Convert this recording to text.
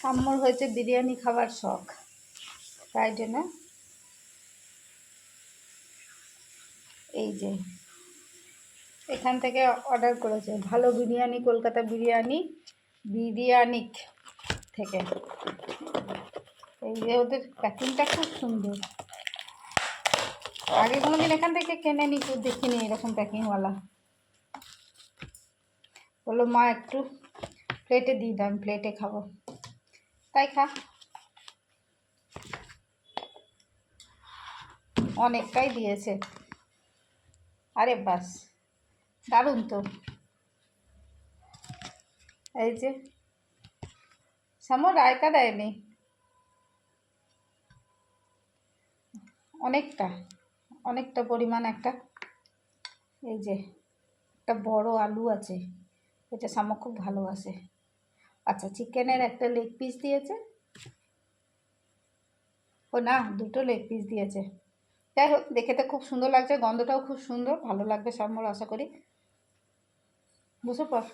সাম্যর হয়েছে বিরিয়ানি খাবার শখ, তাই জন্য এই যে এখান থেকে অর্ডার করেছে ভালো বিরিয়ানি, কলকাতা বিরিয়ানিক থেকে। এই যে ওদের প্যাকিংটা খুব সুন্দর, আগে কোনোদিন এখান থেকে কেনে নি, কেউ দেখিনি এরকম প্যাকিংওয়ালা। বললো মা একটু প্লেটে দিয়ে দাও, আমি প্লেটে খাবো, তাই খা। অনেকটাই দিয়েছে, আরে বাস দারুণ তো। এই যে সামো রায়তা দেয়নি, অনেকটা পরিমাণ একটা। এই যে একটা বড় আলু আছে, এটা সামো খুব ভালোবাসে। আচ্ছা চিকেনের একটা লেগ পিস দিয়েছে, ও না দুটো লেগ পিস দিয়েছে। যাই হোক দেখে তো খুব সুন্দর লাগছে, গন্ধটাও খুব সুন্দর, ভালো লাগবে সাম্যর আশা করি। বুঝে পড়।